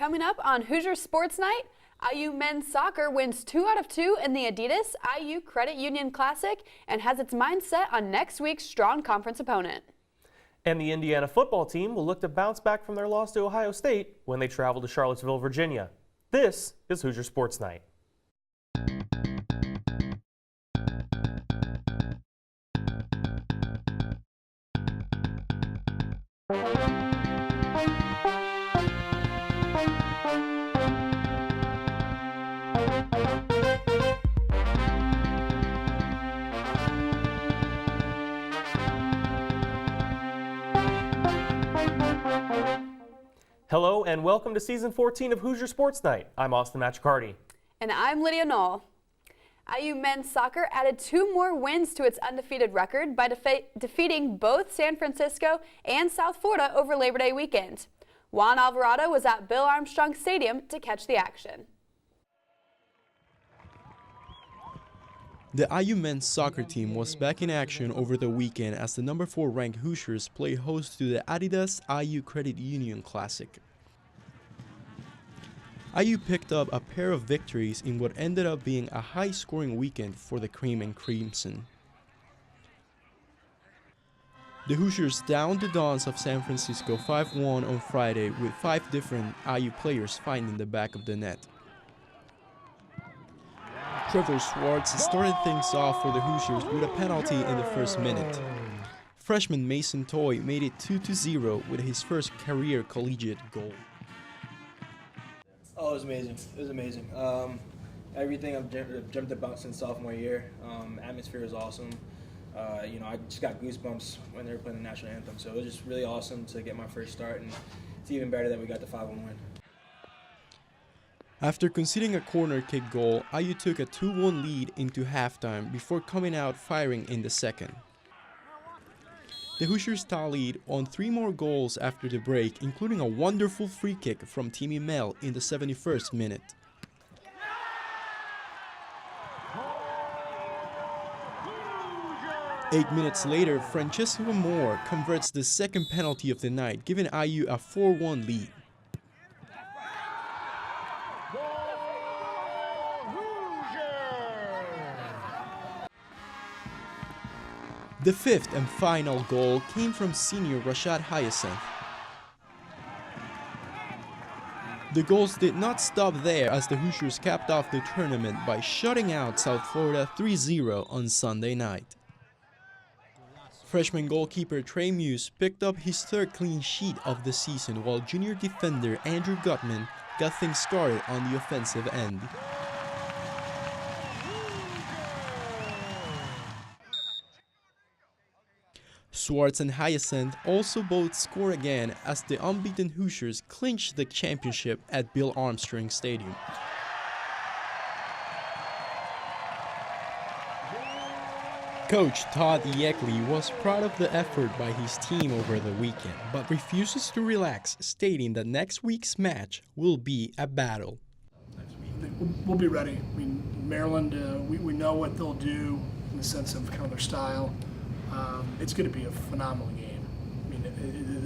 Coming up on Hoosier Sports Night, IU men's soccer wins 2 out of 2 in the Adidas IU Credit Union Classic and has its mind set on next week's strong conference opponent. And the Indiana football team will look to bounce back from their loss to Ohio State when they travel to Charlottesville, Virginia. This is Hoosier Sports Night. Hello and welcome to Season 14 of Hoosier Sports Night. I'm Austin Machicardi. And I'm Lydia Knoll. IU men's soccer added 2 more wins to its undefeated record by defeating both San Francisco and South Florida over Labor Day weekend. Juan Alvarado was at Bill Armstrong Stadium to catch the action. The IU men's soccer team was back in action over the weekend as the number 4 ranked Hoosiers played host to the Adidas IU Credit Union Classic. IU picked up a pair of victories in what ended up being a high-scoring weekend for the Cream and Crimson. The Hoosiers downed the Dons of San Francisco 5-1 on Friday with 5 different IU players finding the back of the net. Trevor Swartz started things off for the Hoosiers with a penalty in the first minute. Freshman Mason Toy made it 2-0 with his first career collegiate goal. Oh, it was amazing. It was amazing. Everything I've dreamt about since sophomore year. Atmosphere was awesome. I just got goosebumps when they were playing the national anthem. So it was just really awesome to get my first start, and it's even better that we got the 5-1 win. After conceding a corner kick goal, IU took a 2-1 lead into halftime before coming out firing in the second. The Hoosiers tallied on 3 more goals after the break, including a wonderful free kick from Timmy Mel in the 71st minute. Eight minutes later, Francesco Moore converts the second penalty of the night, giving IU a 4-1 lead. The 5th and final goal came from senior Rashad Hyacinth. The goals did not stop there as the Hoosiers capped off the tournament by shutting out South Florida 3-0 on Sunday night. Freshman goalkeeper Trey Muse picked up his 3rd clean sheet of the season, while junior defender Andrew Gutman got things started on the offensive end. Swartz and Hyacinth also both score again as the unbeaten Hoosiers clinch the championship at Bill Armstrong Stadium. Coach Todd Yeckley was proud of the effort by his team over the weekend, but refuses to relax, stating that next week's match will be a battle. We'll be ready. I mean, Maryland, we know what they'll do in the sense of kind of their style. It's going to be a phenomenal game. I mean,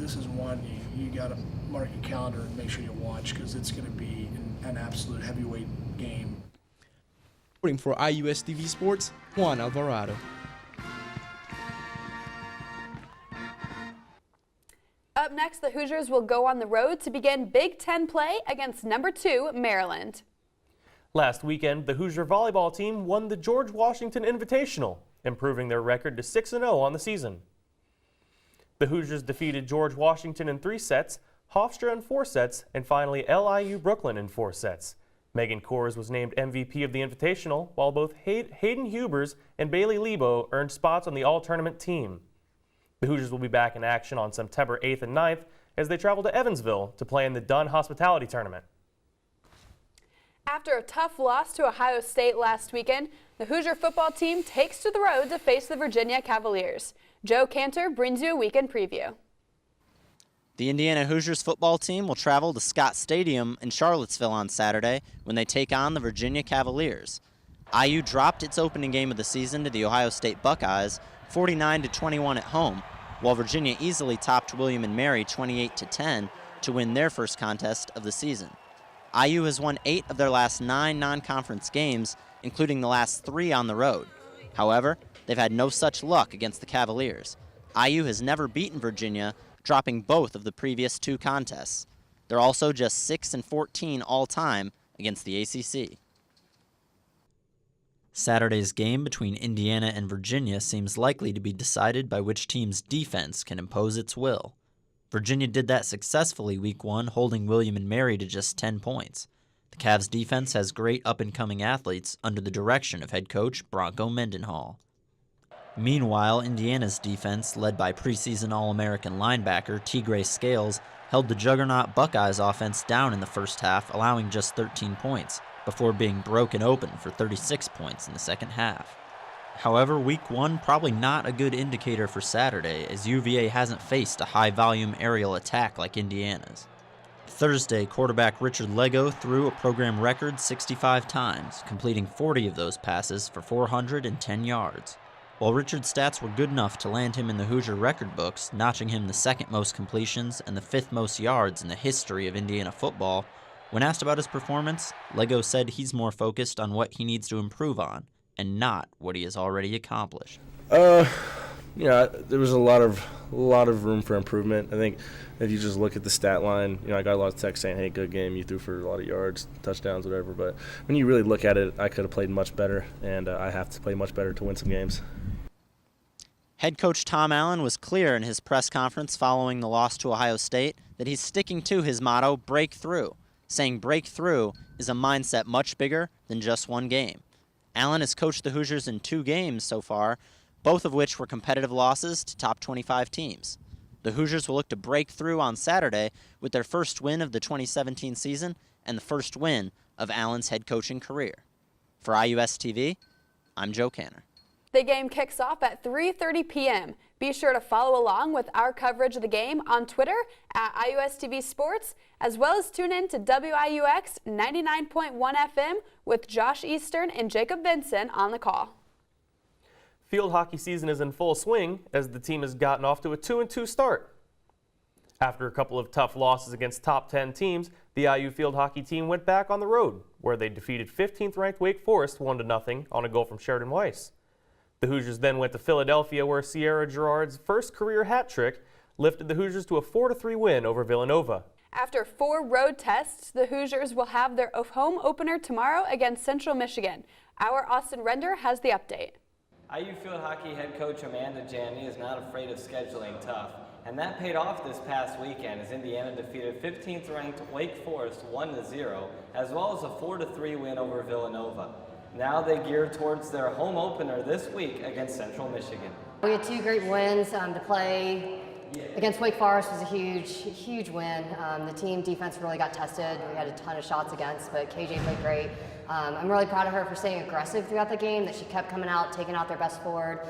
this is one you got to mark your calendar and make sure you watch, because it's going to be an absolute heavyweight game. Reporting for IUS TV Sports, Juan Alvarado. Up next, the Hoosiers will go on the road to begin Big Ten play against number 2 Maryland. Last weekend, the Hoosier volleyball team won the George Washington Invitational, improving their record to 6-0 on the season. The Hoosiers defeated George Washington in 3 sets, Hofstra in 4 sets, and finally LIU Brooklyn in 4 sets. Megan Kors was named MVP of the Invitational, while both Hayden Hubers and Bailey Lebo earned spots on the all-tournament team. The Hoosiers will be back in action on September 8th and 9th as they travel to Evansville to play in the Dunn Hospitality Tournament. After a tough loss to Ohio State last weekend, the Hoosier football team takes to the road to face the Virginia Cavaliers. Joe Cantor brings you a weekend preview. The Indiana Hoosiers football team will travel to Scott Stadium in Charlottesville on Saturday when they take on the Virginia Cavaliers. IU dropped its opening game of the season to the Ohio State Buckeyes, 49-21 at home, while Virginia easily topped William & Mary 28-10 to win their first contest of the season. IU has won 8 of their last 9 non-conference games, including the last 3 on the road. However, they've had no such luck against the Cavaliers. IU has never beaten Virginia, dropping both of the previous 2 contests. They're also just 6-14 all-time against the ACC. Saturday's game between Indiana and Virginia seems likely to be decided by which team's defense can impose its will. Virginia did that successfully Week 1, holding William & Mary to just 10 points. The Cavs' defense has great up-and-coming athletes under the direction of head coach Bronco Mendenhall. Meanwhile, Indiana's defense, led by preseason All-American linebacker Tigre Scales, held the juggernaut Buckeyes offense down in the first half, allowing just 13 points, before being broken open for 36 points in the second half. However, Week 1 probably not a good indicator for Saturday, as UVA hasn't faced a high-volume aerial attack like Indiana's. Thursday, quarterback Richard Lego threw a program record 65 times, completing 40 of those passes for 410 yards. While Richard's stats were good enough to land him in the Hoosier record books, notching him the 2nd most completions and the 5th most yards in the history of Indiana football, when asked about his performance, Lego said he's more focused on what he needs to improve on, and not what he has already accomplished. There was a lot of room for improvement. I think if you just look at the stat line, I got a lot of texts saying, hey, good game, you threw for a lot of yards, touchdowns, whatever. But when you really look at it, I could have played much better, and I have to play much better to win some games. Head coach Tom Allen was clear in his press conference following the loss to Ohio State that he's sticking to his motto, break through, saying break through is a mindset much bigger than just one game. Allen has coached the Hoosiers in 2 games so far, both of which were competitive losses to top 25 teams. The Hoosiers will look to break through on Saturday with their first win of the 2017 season and the first win of Allen's head coaching career. For IUS TV, I'm Joe Canner. The game kicks off at 3:30 p.m. Be sure to follow along with our coverage of the game on Twitter at IUSTV Sports, as well as tune in to WIUX 99.1 FM with Josh Eastern and Jacob Vinson on the call. Field hockey season is in full swing as the team has gotten off to a 2-2 start. After a couple of tough losses against top 10 teams, the IU field hockey team went back on the road, where they defeated 15th-ranked Wake Forest 1-0 on a goal from Sheridan Weiss. The Hoosiers then went to Philadelphia, where Sierra Girard's first career hat trick lifted the Hoosiers to a 4-3 win over Villanova. After 4 road tests, the Hoosiers will have their home opener tomorrow against Central Michigan. Our Austin Render has the update. IU field hockey head coach Amanda Janney is not afraid of scheduling tough, and that paid off this past weekend as Indiana defeated 15th-ranked Wake Forest 1-0, as well as a 4-3 win over Villanova. Now they gear towards their home opener this week against Central Michigan. We had 2 great wins to play. Against Wake Forest was a huge win. The team defense really got tested. We had a ton of shots against, but KJ played great. I'm really proud of her for staying aggressive throughout the game, that she kept coming out, taking out their best forward,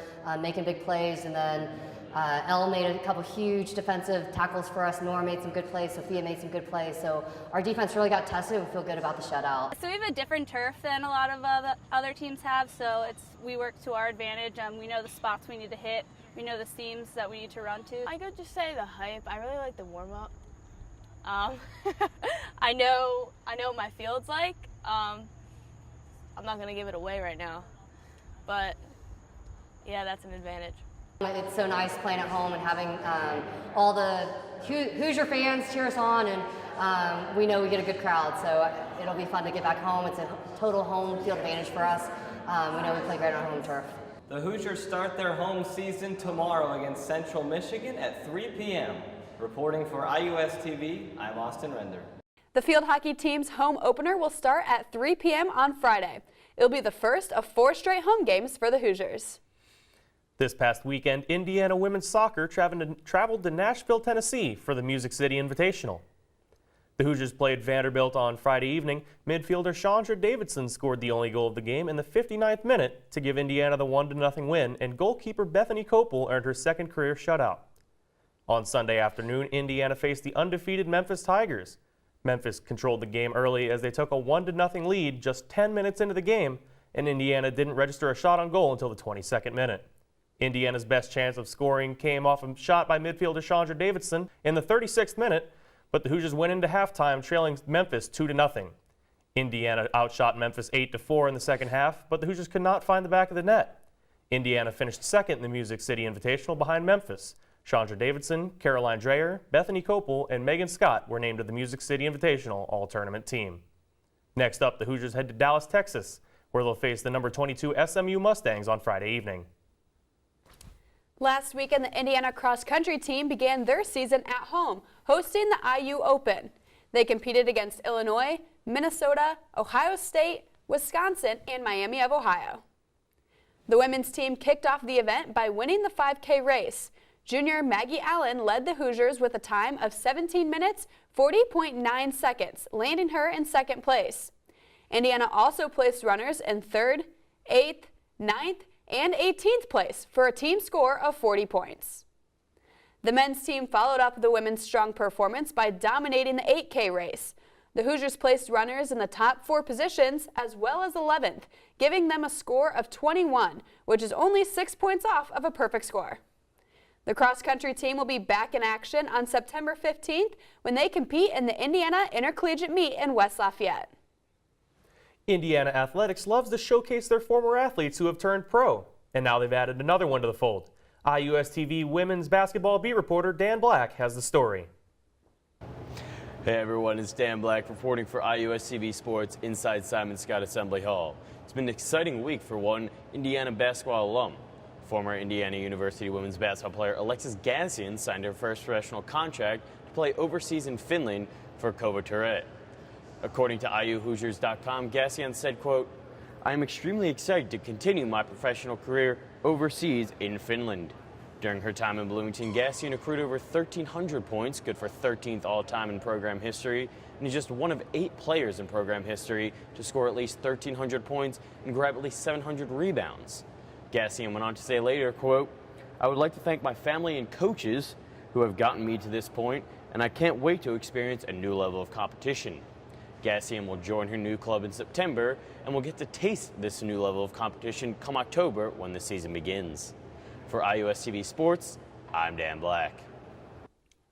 making big plays, and then Elle made a couple huge defensive tackles for us. Nora made some good plays. Sophia made some good plays. So our defense really got tested. We feel good about the shutout. So we have a different turf than a lot of other teams have, so we work to our advantage. We know the spots we need to hit. We know the seams that we need to run to. I could just say the hype. I really like the warm-up. I know what my field's like. I'm not going to give it away right now, but yeah, that's an advantage. It's so nice playing at home and having all the Hoosier fans cheer us on, and we know we get a good crowd, so it'll be fun to get back home. It's a total home field advantage for us. We know we play great on home turf. The Hoosiers start their home season tomorrow against Central Michigan at 3 p.m. Reporting for IUS TV, I'm Austin Render. The field hockey team's home opener will start at 3 p.m. on Friday. It'll be the first of 4 straight home games for the Hoosiers. This past weekend, Indiana women's soccer traveled to Nashville, Tennessee for the Music City Invitational. The Hoosiers played Vanderbilt on Friday evening. Midfielder Chandra Davidson scored the only goal of the game in the 59th minute to give Indiana the 1-0 win, and goalkeeper Bethany Copel earned her 2nd career shutout. On Sunday afternoon, Indiana faced the undefeated Memphis Tigers. Memphis controlled the game early as they took a 1-0 lead just 10 minutes into the game, and Indiana didn't register a shot on goal until the 22nd minute. Indiana's best chance of scoring came off a shot by midfielder Chandra Davidson in the 36th minute, but the Hoosiers went into halftime trailing Memphis 2-0. Indiana outshot Memphis 8-4 in the second half, but the Hoosiers could not find the back of the net. Indiana finished second in the Music City Invitational behind Memphis. Chandra Davidson, Caroline Dreyer, Bethany Copel, and Megan Scott were named to the Music City Invitational All-Tournament team. Next up, the Hoosiers head to Dallas, Texas, where they'll face the number 22 SMU Mustangs on Friday evening. Last weekend, the Indiana cross-country team began their season at home, hosting the IU Open. They competed against Illinois, Minnesota, Ohio State, Wisconsin, and Miami of Ohio. The women's team kicked off the event by winning the 5K race. Junior Maggie Allen led the Hoosiers with a time of 17 minutes, 40.9 seconds, landing her in second place. Indiana also placed runners in 3rd, 8th, 9th, and 18th place for a team score of 40 points. The men's team followed up the women's strong performance by dominating the 8K race. The Hoosiers placed runners in the top 4 positions as well as 11th, giving them a score of 21, which is only 6 points off of a perfect score. The cross-country team will be back in action on September 15th when they compete in the Indiana Intercollegiate Meet in West Lafayette. Indiana Athletics loves to showcase their former athletes who have turned pro, and now they've added another one to the fold. IUSTV women's basketball beat reporter Dan Black has the story. Hey everyone, it's Dan Black reporting for IUSTV Sports inside Simon Scott Assembly Hall. It's been an exciting week for one Indiana basketball alum. Former Indiana University women's basketball player Alexis Gassian signed her first professional contract to play overseas in Finland for Kova Turret. According to IUHoosiers.com, Gassian said, quote, "I am extremely excited to continue my professional career overseas in Finland." During her time in Bloomington, Gassian accrued over 1,300 points, good for 13th all-time in program history, and is just one of 8 players in program history to score at least 1,300 points and grab at least 700 rebounds. Gassian went on to say later, quote, "I would like to thank my family and coaches who have gotten me to this point, and I can't wait to experience a new level of competition." Gassian will join her new club in September and will get to taste this new level of competition come October when the season begins. For IUSTV Sports, I'm Dan Black.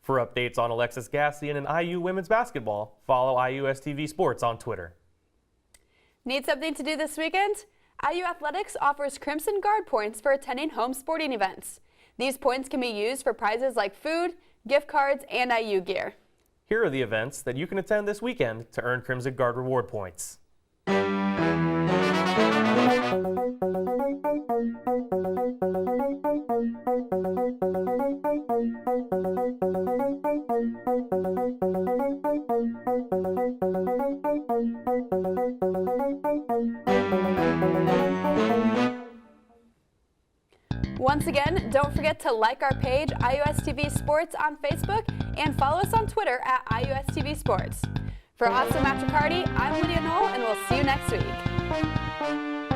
For updates on Alexis Gassian and IU women's basketball, follow IUSTV Sports on Twitter. Need something to do this weekend? IU Athletics offers Crimson Guard points for attending home sporting events. These points can be used for prizes like food, gift cards, and IU gear. Here are the events that you can attend this weekend to earn Crimson Guard reward points. Once again, don't forget to like our page, IUSTV Sports, on Facebook, and follow us on Twitter at IUSTV Sports. For Awesome After Party, I'm Lydia Knoll, and we'll see you next week.